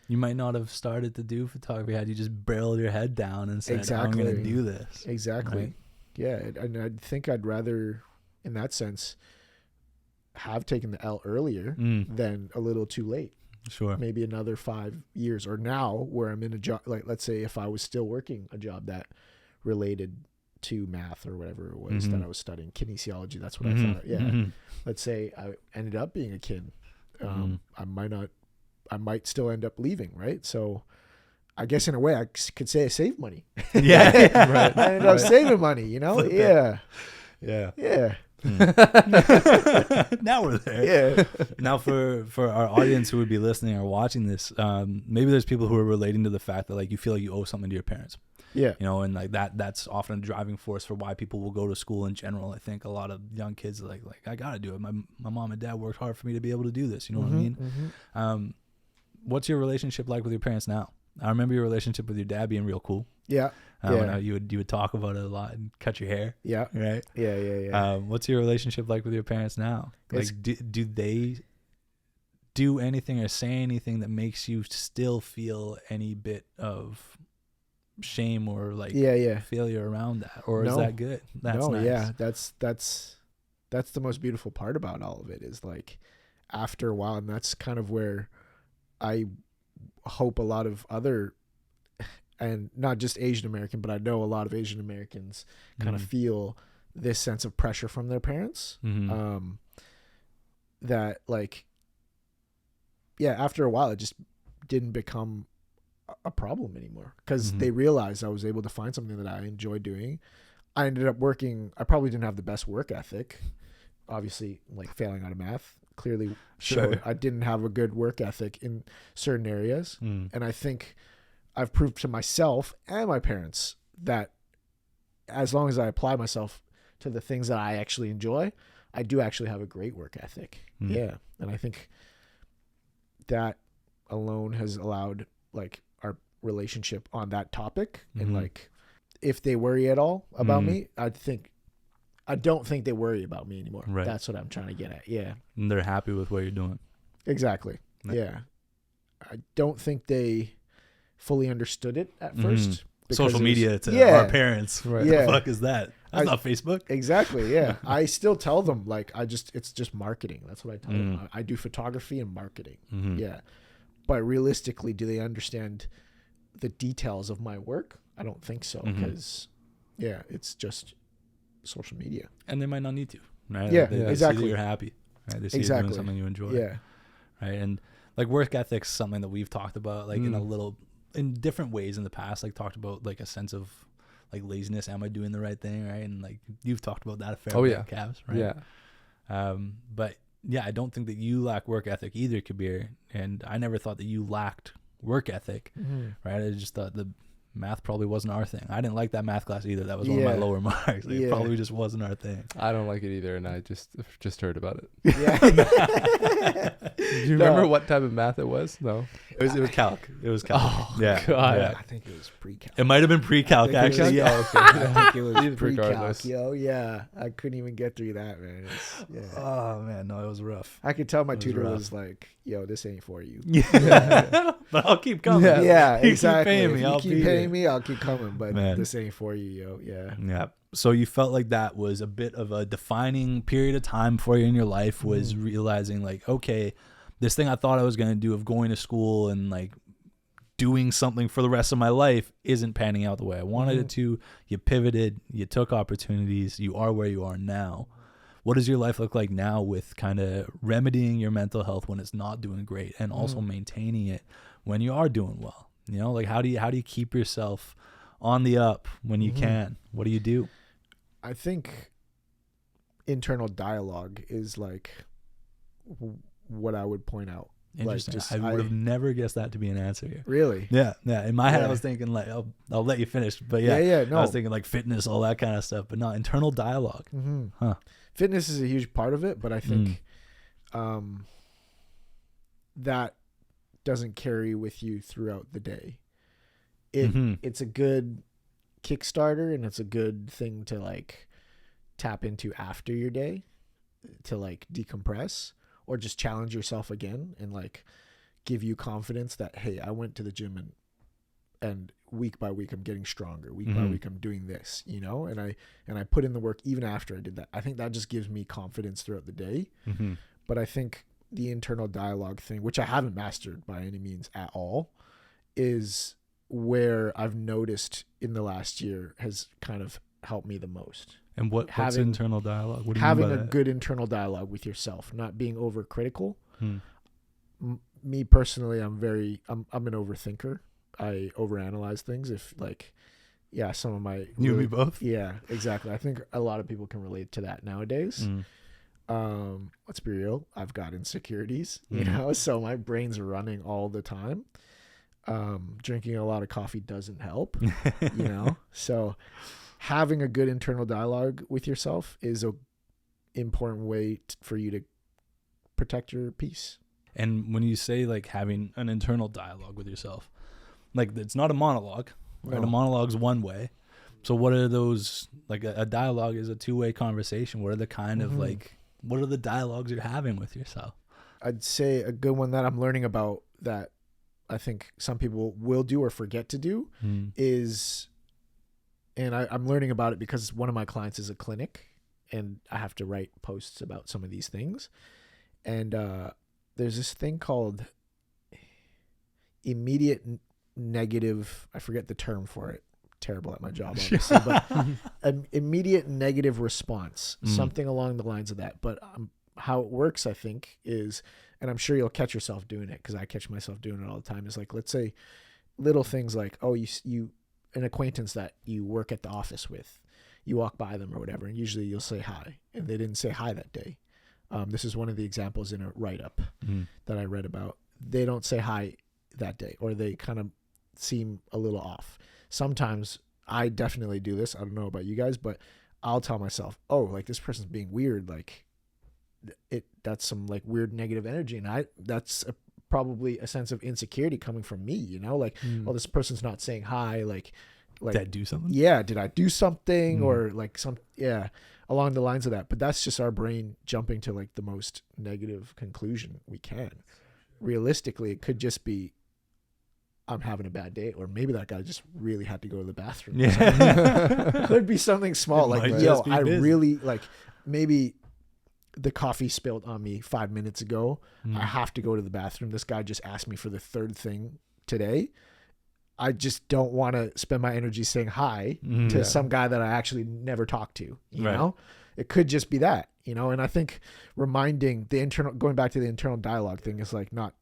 you might not have started to do photography had you just barreled your head down and said, I'm going to do this. Exactly. Right? Yeah. And I think I'd rather, in that sense, have taken the L earlier than a little too late. Sure. Maybe another 5 years, or now where I'm in a job, like let's say if I was still working a job that related to math or whatever it was that I was studying, kinesiology, that's what I thought. Yeah. Let's say I ended up being a kid. I might still end up leaving, right? So I guess in a way I could say I saved money. Yeah. Right. I ended up saving money, Yeah. Now we're there. Yeah. Now for our audience who would be listening or watching this, maybe there's people who are relating to the fact that like you feel like you owe something to your parents. Yeah. And like that's often a driving force for why people will go to school in general. I think a lot of young kids are like I got to do it. My mom and dad worked hard for me to be able to do this. You know what I mean? What's your relationship like with your parents now? I remember your relationship with your dad being real cool. Yeah. You would talk about it a lot and cut your hair. Yeah. Right. Yeah. What's your relationship like with your parents now? Like, do they do anything or say anything that makes you still feel any bit of shame or like failure around that, or is that good? That's nice. Yeah, that's the most beautiful part about all of it, is like after a while, and that's kind of where I hope a lot of other, and not just Asian American, but I know a lot of Asian Americans kind of feel this sense of pressure from their parents. That like, after a while, it just didn't become a problem anymore, because they realized I was able to find something that I enjoy doing. I ended up working, I probably didn't have the best work ethic, obviously, like failing out of math clearly showed I didn't have a good work ethic in certain areas. And I think I've proved to myself and my parents that as long as I apply myself to the things that I actually enjoy, I do actually have a great work ethic. Yeah. And I think that alone has allowed like our relationship on that topic. And like, if they worry at all about me, I don't think they worry about me anymore. Right. That's what I'm trying to get at. Yeah. And they're happy with what you're doing. Exactly. Yeah. I don't think they fully understood it at first. Social media to our parents. Right. What the fuck is that? That's not Facebook. Exactly. Yeah. I still tell them like it's just marketing. That's what I tell them. I do photography and marketing. Yeah. But realistically, do they understand the details of my work? I don't think so, because it's just social media. And they might not need to. Right? Yeah, they exactly. See that you're happy. Right? They see you doing something you enjoy. Yeah. Right. And like work ethic's something that we've talked about like in different ways in the past, like talked about like a sense of like laziness. Am I doing the right thing? Right. And like you've talked about that a fair bit, Cavs, right? Yeah. But yeah, I don't think that you lack work ethic either, Kabir. And I never thought that you lacked work ethic. Right. I just thought the math probably wasn't our thing. I didn't like that math class either. That was one of my lower marks. It probably just wasn't our thing. I don't like it either, and I just heard about it. Yeah. Do you remember what type of math it was? No. It was calc. It was calc. Oh, yeah. God. Yeah. I think it was pre-calc. It might have been pre-calc actually. I think it was pre-calc, Regardless. yo. Yeah. I couldn't even get through that, man. Oh man, no, it was rough. I could tell my tutor was like, yo, this ain't for you. But I'll keep coming. Yeah, You exactly. keep paying If me, you I'll keep be paying there. me, I'll keep coming. But Man. this ain't for you, yo. Yeah. Yeah. So you felt like that was a bit of a defining period of time for you in your life, was realizing like, okay, this thing I thought I was going to do of going to school and like doing something for the rest of my life isn't panning out the way I wanted it to. You pivoted, you took opportunities, you are where you are now. What does your life look like now with kind of remedying your mental health when it's not doing great and also maintaining it when you are doing well? You know, like how do you keep yourself on the up when you can? What do you do? I think internal dialogue is like what I would point out. Interesting. Like I would have never guessed that to be an answer here. Really? Yeah. In my head, I Yeah. was thinking like, I'll let you finish, but No. I was thinking like fitness, all that kind of stuff, but not internal dialogue. Huh. Fitness is a huge part of it, but I think that doesn't carry with you throughout the day. It's a good Kickstarter, and it's a good thing to like tap into after your day to like decompress or just challenge yourself again and like give you confidence that, hey, I went to the gym and week by week I'm getting stronger. Week by week I'm doing this, you know, and I put in the work even after I did that. I think that just gives me confidence throughout the day. But I think the internal dialogue thing, which I haven't mastered by any means at all, is where I've noticed in the last year has kind of helped me the most. And what's internal dialogue? What do you having mean by a that? good internal dialogue with yourself, not being overcritical. Me personally, I'm an overthinker. I overanalyze things. If like, some of my You and me both. Yeah, exactly. I think a lot of people can relate to that nowadays. Let's be real. I've got insecurities, you know, so my brain's running all the time. Drinking a lot of coffee doesn't help, you know, so having a good internal dialogue with yourself is a important way for you to protect your peace. And when you say like having an internal dialogue with yourself, like it's not a monologue, right? A monologue's one way. So what are those, like a dialogue is a two-way conversation. What are the kind of like, what are the dialogues you're having with yourself? I'd say a good one that I'm learning about that I think some people will do or forget to do is, and I'm learning about it because one of my clients is a clinic and I have to write posts about some of these things. And there's this thing called immediate negative, I forget the term for it. Terrible at my job, obviously, but an immediate negative response, something along the lines of that. But how it works, I think, is, and I'm sure you'll catch yourself doing it because I catch myself doing it all the time, is like, let's say little things like, oh, you an acquaintance that you work at the office with, you walk by them or whatever, and usually you'll say hi, and they didn't say hi that day. This is one of the examples in a write-up that I read about. They don't say hi that day, or they kind of seem a little off. Sometimes I definitely do this. I don't know about you guys, but I'll tell myself, oh, like this person's being weird. Like that's some like weird negative energy. And that's probably a sense of insecurity coming from me, you know, like, well, this person's not saying hi. Like Did I do something? Yeah. Did I do something or like along the lines of that? But that's just our brain jumping to like the most negative conclusion we can. realistically, it could just be I'm having a bad day, or maybe that guy just really had to go to the bathroom. Yeah. Could be something small, It like, might yo, just be I busy. really, like, maybe the coffee spilled on me 5 minutes ago. I have to go to the bathroom. This guy just asked me for the third thing today. I just don't want to spend my energy saying hi to some guy that I actually never talked to, you know? It could just be that, you know? And I think reminding going back to the internal dialogue thing is like not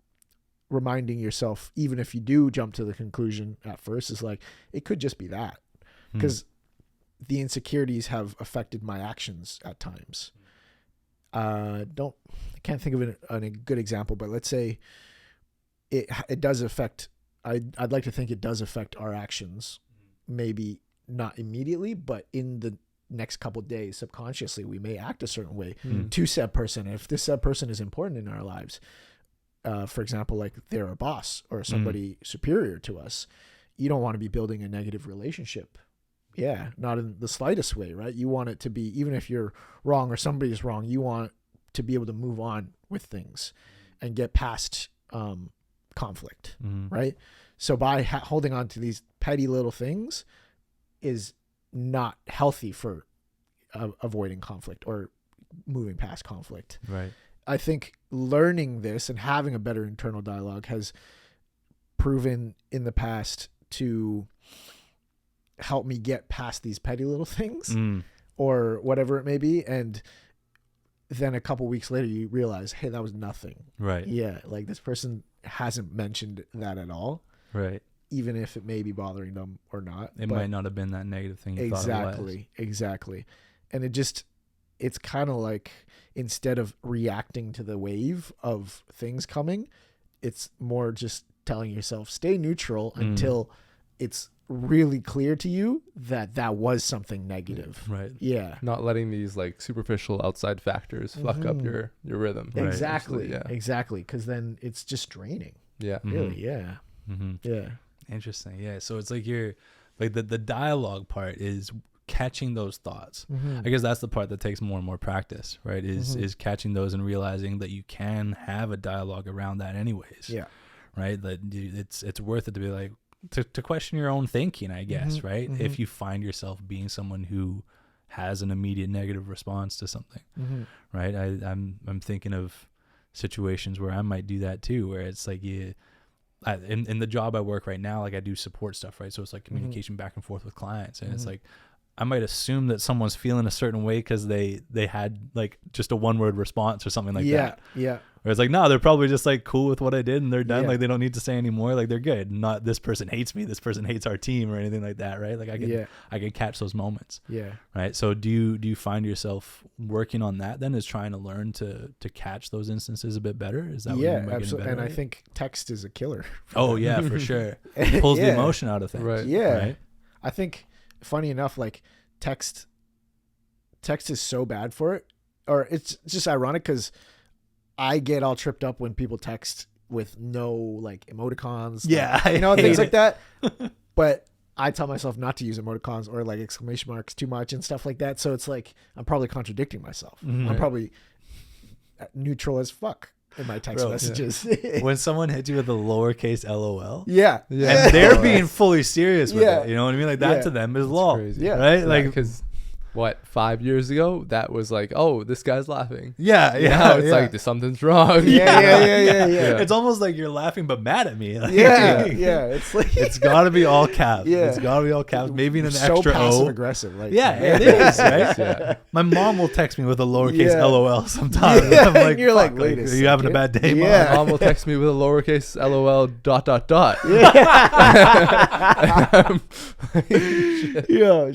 reminding yourself, even if you do jump to the conclusion at first, is like, it could just be that. Because the insecurities have affected my actions at times. I can't think of a good example, but let's say it does affect, I'd like to think it does affect our actions, maybe not immediately, but in the next couple of days, subconsciously, we may act a certain way to said person. If this said person is important in our lives, for example, like they're a boss or somebody superior to us, you don't want to be building a negative relationship. Yeah, not in the slightest way, right? You want it to be, even if you're wrong or somebody's wrong, you want to be able to move on with things and get past conflict, right? So by holding on to these petty little things is not healthy for avoiding conflict or moving past conflict. Right. I think learning this and having a better internal dialogue has proven in the past to help me get past these petty little things or whatever it may be. And then a couple weeks later, you realize, hey, that was nothing. Right. Yeah. Like this person hasn't mentioned that at all. Right. Even if it may be bothering them or not. It might not have been that negative thing you thought it was. Exactly. And it's kind of like, instead of reacting to the wave of things coming, it's more just telling yourself, stay neutral until it's really clear to you that was something negative. Right. Yeah. Not letting these like superficial outside factors fuck up your rhythm. Exactly. Yeah. Exactly. Because then it's just draining. Yeah. Really. Yeah. Yeah. Interesting. Yeah. So it's like you're like the dialogue part is catching those thoughts. I guess that's the part that takes more and more practice, right? Is catching those and realizing that you can have a dialogue around that anyways. Yeah. Right. That it's worth it to be like, to question your own thinking, I guess, right? If you find yourself being someone who has an immediate negative response to something, right? I'm thinking of situations where I might do that too, where it's like in the job I work right now, like I do support stuff, right? So it's like communication back and forth with clients, and it's like I might assume that someone's feeling a certain way because they had like just a one-word response or something like that. Yeah. Or it's like, no, they're probably just like cool with what I did and they're done. Yeah. Like they don't need to say anymore. Like they're good. Not this person hates me. This person hates our team or anything like that, right? Like I can catch those moments. Yeah. Right. So do you find yourself working on that then, is trying to learn to catch those instances a bit better? Is that what you mean by absolutely. And better I at? think text is a killer. Oh yeah, for sure. It pulls the emotion out of things. Right. Yeah. Right? I think funny enough, like text is so bad for it, or it's just ironic because I get all tripped up when people text with no like emoticons, Yeah, like, things like that. But I tell myself not to use emoticons or like exclamation marks too much and stuff like that. So it's like I'm probably contradicting myself. I'm probably neutral as fuck in my text messages. When someone hits you with a lowercase LOL, Yeah. and they're being fully serious with Yeah. it, you know what I mean? Like that to them is lol, crazy. Yeah. right? Like because 5 years ago that was like, oh, this guy's laughing. yeah, Now it's like something's wrong. Yeah. It's almost like you're laughing but mad at me. Like, Yeah. It's like it's got to be all caps. Yeah. It's got to be all caps. Maybe in an so extra passive O. aggressive. Like Yeah, it is, right? Yeah. My mom will text me with a lowercase Yeah. LOL sometimes. Yeah, I'm like, and you're like, fuck, wait a are you having a second. bad day, Yeah. mom? Mom will text me with a lowercase LOL ... Yeah,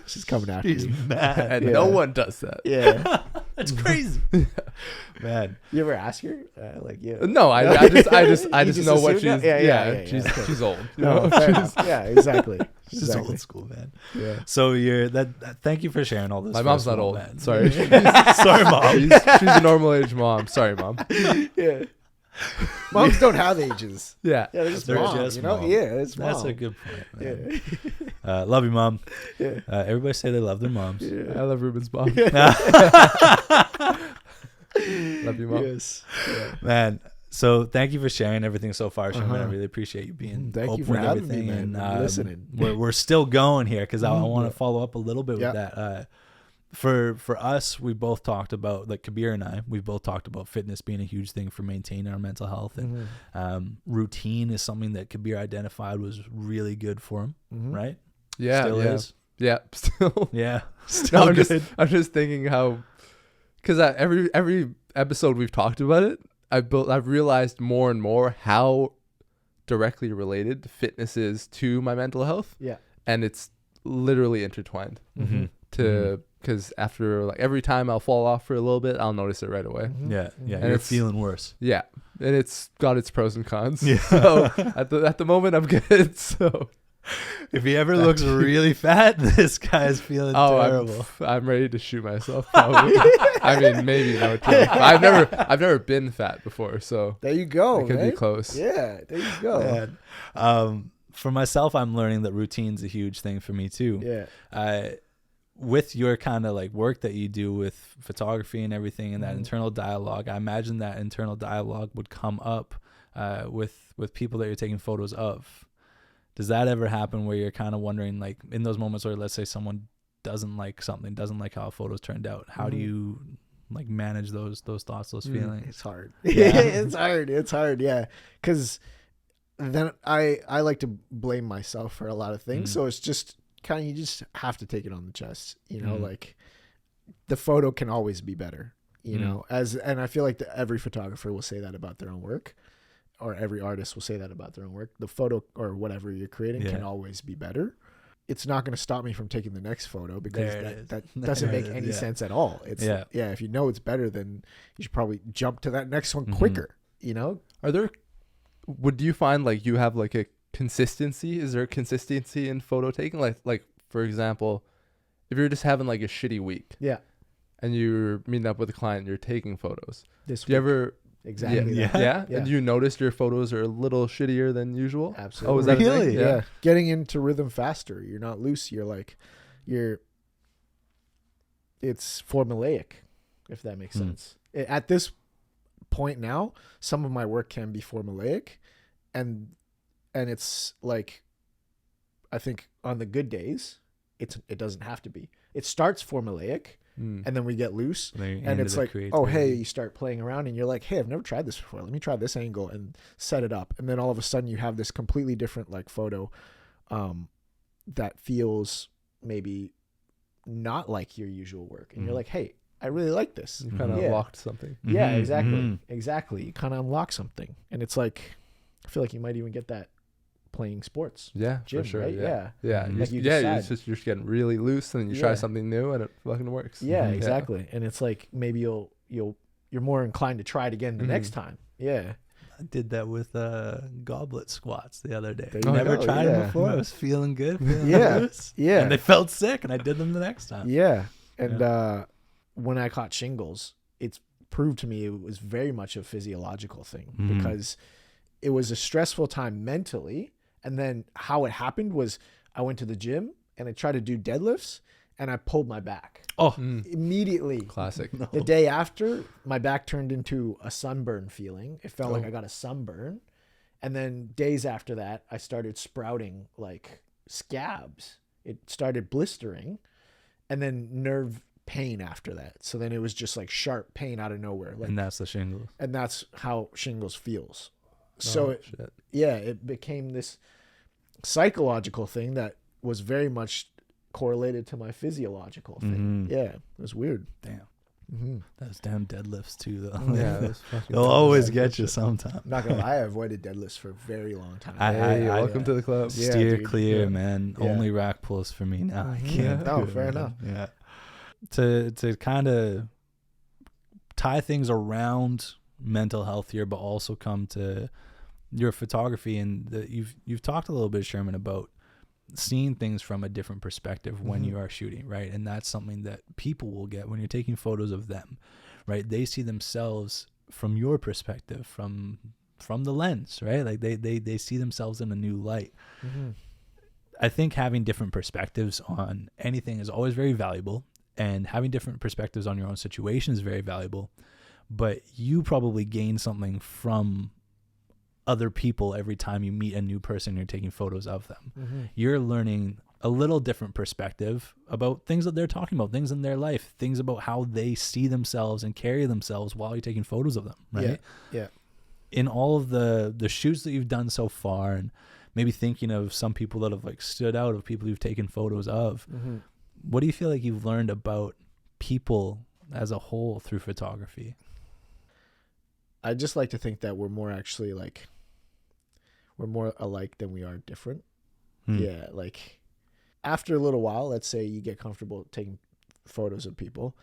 she's coming after She's you. mad. And Yeah. no one does that. Yeah. That's crazy. Man. You ever ask her? Like, yeah. No, I just You just know what assume she's. that? Yeah. She's old. No, fair enough. Yeah, exactly. She's Exactly. old school, man. Yeah. So you're that. Thank you for sharing all this. My for mom's us not all, old. man. Sorry. Sorry, mom. She's a normal age mom. Sorry, mom. Yeah. Moms don't have ages. Yeah. Yeah, they're just They're mom, just you know? mom. Yeah, it's mom. That's a good point, man. Yeah. Love you, mom. Yeah. Everybody say they love their moms. I love Ruben's mom. Love you, Mom. Yes. Yeah. Man, so thank you for sharing everything so far, Sherman. I Uh-huh. really appreciate you being Thank open you for with having everything me, man, and listening. We're still going here because I want Yeah. to follow up a little bit Yeah. with that. For us, we both talked about, like Kabir and I, we've both talked about fitness being a huge thing for maintaining our mental health, and routine is something that Kabir identified was really good for him, right? Yeah, Still yeah. is. Yeah, still. Yeah, No, still good. I'm just thinking how, because every episode we've talked about it, I've realized more and more how directly related fitness is to my mental health. Yeah. And it's literally intertwined. Mhm. Because after like every time I'll fall off for a little bit, I'll notice it right away. Yeah, yeah, And you're it's- feeling worse. Yeah, and it's got its pros and cons. Yeah. So at the moment I'm good. So If he ever looks really fat, this guy's feeling terrible. I'm ready to shoot myself. Probably. I mean, maybe no. I've never been fat before, so There you go. it could man. be close. Yeah, there you go. Man. For myself, I'm learning that routine's a huge thing for me too. Yeah. With your kind of like work that you do with photography and everything, and that internal dialogue, I imagine that internal dialogue would come up with people that you're taking photos of. Does that ever happen where you're kind of wondering, like in those moments where let's say someone doesn't like something, doesn't like how a photo's turned out, how do you like manage those thoughts, those feelings? It's hard. Yeah. It's hard. Yeah. Cause then I like to blame myself for a lot of things. So it's just kind of, you just have to take it on the chest, you know, like the photo can always be better, you know, and I feel like every photographer will say that about their own work, or every artist will say that about their own work. The photo or whatever you're creating can always be better. It's not going to stop me from taking the next photo because that doesn't make any sense at all. It's if you know it's better, then you should probably jump to that next one quicker, you know? Would you find like you have like a consistency? Is there a consistency in photo taking? Like for example, if you're just having like a shitty week. Yeah. And you're meeting up with a client and you're taking photos. Do you ever exactly yeah. And you noticed your photos are a little shittier than usual? Absolutely. Oh, is that Really? Yeah. Getting into rhythm faster. You're not loose. It's formulaic, if that makes sense. At this point now, some of my work can be formulaic, and it's like, I think on the good days, it doesn't have to be. It starts formulaic, and then we get loose, and it's like, oh, hey, you start playing around and you're like, hey, I've never tried this before. Let me try this angle and set it up. And then all of a sudden you have this completely different like photo that feels maybe not like your usual work. And you're like, hey, I really like this. You kind of unlocked something. Yeah, exactly. Exactly. You kind of unlock something. And it's like, I feel like you might even get that playing sports. Yeah, Gym, for sure. right? Yeah. Like You're just getting really loose, and then you try something new, and it fucking works. Yeah, exactly. And it's like maybe you're more inclined to try it again the next time. Yeah. I did that with goblet squats the other day. There you Never go, tried them yeah. before. I was feeling good. Feeling loose. Yeah. And they felt sick, and I did them the next time. Yeah. And when I caught shingles, it's proved to me it was very much a physiological thing because it was a stressful time mentally. And then how it happened was I went to the gym and I tried to do deadlifts and I pulled my back. Oh, Immediately. Classic. The day after, my back turned into a sunburn feeling. It felt like I got a sunburn. And then days after that, I started sprouting like scabs. It started blistering and then nerve pain after that. So then it was just like sharp pain out of nowhere. Like, and that's the shingles. and that's how shingles feels. So it became this psychological thing that was very much correlated to my physiological thing. Yeah, it was weird. Damn. Those damn deadlifts too, though. Yeah, those fucking They'll always get you sometime. I'm not gonna lie, I avoided deadlifts for a very long time. Hey, welcome to the club. Yeah, Steer dude. clear, Yeah. man. Yeah. Only rack pulls for me now. I can't. No, do it, fair man. enough. Yeah. To kind of tie things around mental health here, but also come to your photography, and you've talked a little bit, Sherman, about seeing things from a different perspective when you are shooting, right? And that's something that people will get when you're taking photos of them, right? They see themselves from your perspective, from the lens, right? Like they see themselves in a new light. I think having different perspectives on anything is always very valuable, and having different perspectives on your own situation is very valuable. but you probably gain something from other people every time you meet a new person, you're taking photos of them. Mm-hmm. You're learning a little different perspective about things that they're talking about, things in their life, things about how they see themselves and carry themselves while you're taking photos of them, right? Yeah. In all of the shoots that you've done so far, and maybe thinking of some people that have like stood out, of people you've taken photos of, Mm-hmm. what do you feel like you've learned about people as a whole through photography? I just like to think that we're more alike than we are different. Yeah, like after a little while, let's say you get comfortable taking photos of people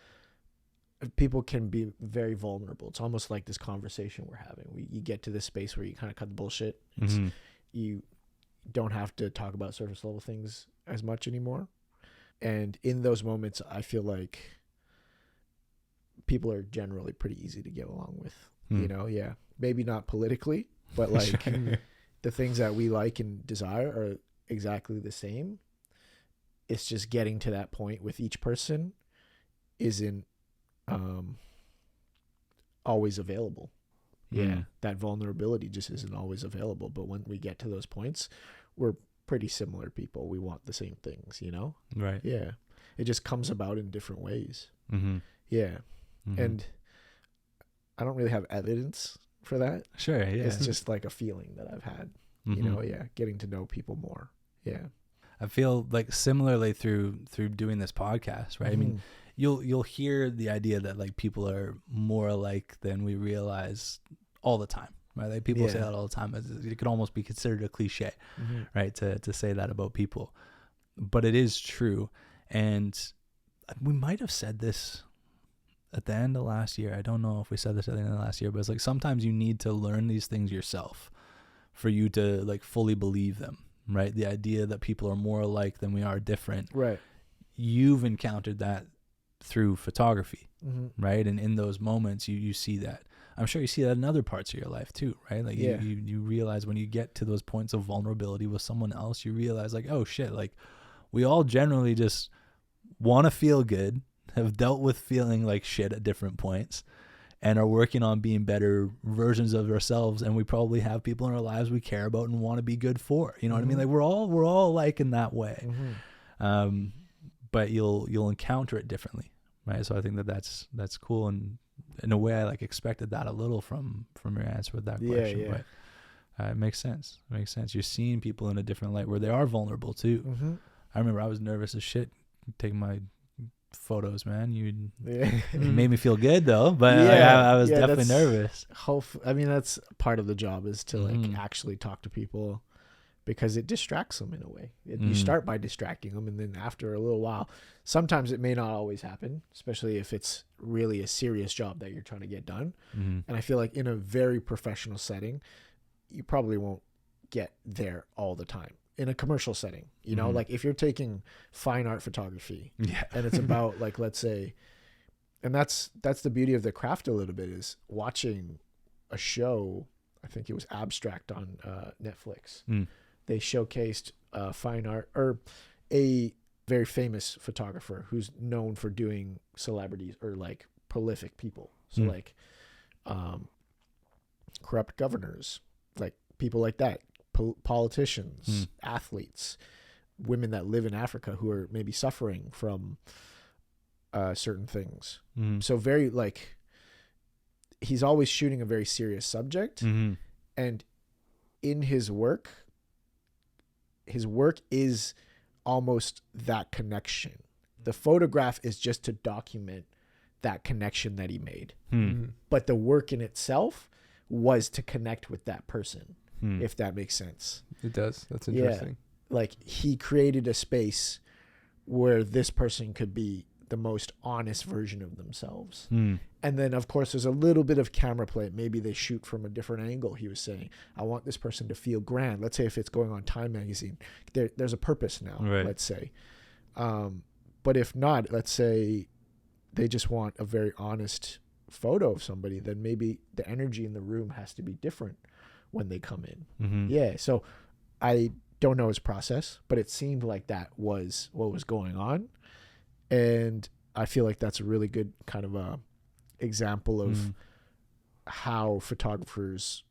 can be very vulnerable. It's almost like this conversation we're having. You get to this space where you kind of cut the bullshit. You don't have to talk about surface level things as much anymore. And in those moments, I feel like people are generally pretty easy to get along with. You know, yeah, maybe not politically, but like the things that we like and desire are exactly the same. It's just getting to that point with each person isn't always available. Yeah, that vulnerability just isn't always available. But when we get to those points, we're pretty similar people. We want the same things, you know? Right. Yeah. It just comes about in different ways. Mm-hmm. Yeah. Mm-hmm. And I don't really have evidence for that. Sure, yeah. It's just like a feeling that I've had, you know, getting to know people more. Yeah. I feel like similarly through doing this podcast, right? I mean, you'll hear the idea that like people are more alike than we realize all the time, right? Like people say that all the time. It could almost be considered a cliche, right? To say that about people, but it is true. And we might have said this at the end of last year. I don't know if we said this at the end of last year, but it's like sometimes you need to learn these things yourself for you to like fully believe them, right? The idea that people are more alike than we are different. Right. You've encountered that through photography, right? And in those moments, you see that. I'm sure you see that in other parts of your life too, right? Like you realize when you get to those points of vulnerability with someone else, you realize like, oh shit, like we all generally just want to feel good, have dealt with feeling like shit at different points, and are working on being better versions of ourselves. And we probably have people in our lives we care about and want to be good for. You know what I mean? Like we're all alike in that way. But you'll encounter it differently, right? So I think that's cool, and in a way I like expected that a little from your answer with that question. But it makes sense. It makes sense. You're seeing people in a different light where they are vulnerable too. I remember I was nervous as shit taking my photos, man. You made me feel good though, but I was definitely nervous. I mean, that's part of the job, is to like actually talk to people, because it distracts them in a way. You start by distracting them, and then after a little while, sometimes it may not always happen, especially if it's really a serious job that you're trying to get done. And I feel like in a very professional setting, you probably won't get there all the time. In a commercial setting, you know, like if you're taking fine art photography and it's about like, let's say, and that's the beauty of the craft a little bit, is watching a show. I think it was Abstract on Netflix. They showcased fine art, or a very famous photographer who's known for doing celebrities or like prolific people. So like corrupt governors, like people like that, politicians, athletes, women that live in Africa who are maybe suffering from certain things. So very like, he's always shooting a very serious subject. And in his work is almost that connection. The photograph is just to document that connection that he made. But the work in itself was to connect with that person, if that makes sense. It does. That's interesting. Yeah. Like he created a space where this person could be the most honest version of themselves. And then of course there's a little bit of camera play. Maybe they shoot from a different angle. He was saying, I want this person to feel grand. Let's say if it's going on Time magazine, there's a purpose now, let's say. But if not, let's say they just want a very honest photo of somebody, then maybe the energy in the room has to be different when they come in. Yeah. So I don't know his process, but it seemed like that was what was going on. And I feel like that's a really good kind of a example of how photographers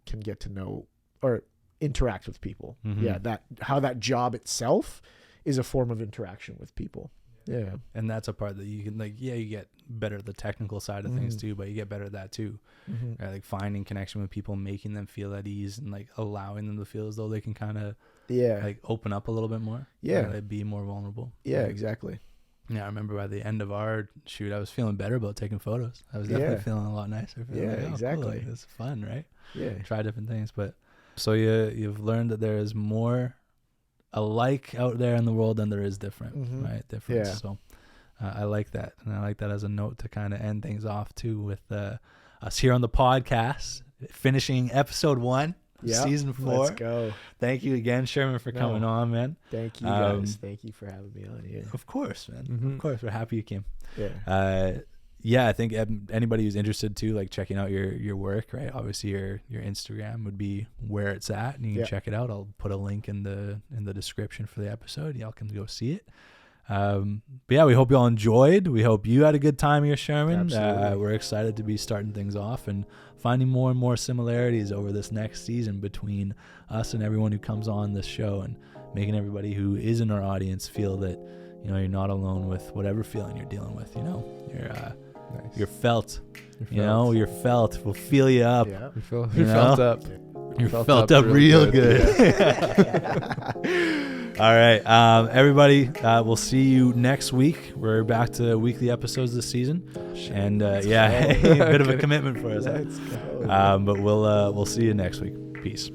can get to know or interact with people. Mm-hmm. Yeah, how that job itself is a form of interaction with people. Yeah. And that's a part that you can you get better at the technical side of things too, but you get better at that too. Mm-hmm. Right? Like finding connection with people, making them feel at ease, and like allowing them to feel as though they can kind of like open up a little bit more. Yeah. Like be more vulnerable. Yeah, exactly. Yeah, I remember by the end of our shoot, I was feeling better about taking photos. I was definitely feeling a lot nicer. Exactly. Cool. It's fun, right? Yeah. Try different things. But so you've learned that there is more alike out there in the world than there is different, right? Difference. Yeah. So I like that. And I like that as a note to kind of end things off too with us here on the podcast, finishing episode 1. Yeah, season 4. Let's go. Thank you again, Sherman, for coming on, man. Thank you, guys. Thank you for having me on here. Of course, man. Of course, we're happy you came. Yeah. I think anybody who's interested too, like checking out your work, right? Obviously, your Instagram would be where it's at, and you can check it out. I'll put a link in the description for the episode. Y'all can go see it. But yeah, we hope y'all enjoyed. We hope you had a good time here, Sherman. We're excited to be starting things off and finding more and more similarities over this next season between us and everyone who comes on this show, and making everybody who is in our audience feel that, you know, you're not alone with whatever feeling you're dealing with. You know, you're felt. You know, you're felt. We'll feel you up. Yeah, you're felt up. You're felt up real good. All right, everybody, we'll see you next week. We're back to weekly episodes this season, and a bit of a commitment for us. Let's go. But we'll see you next week. Peace.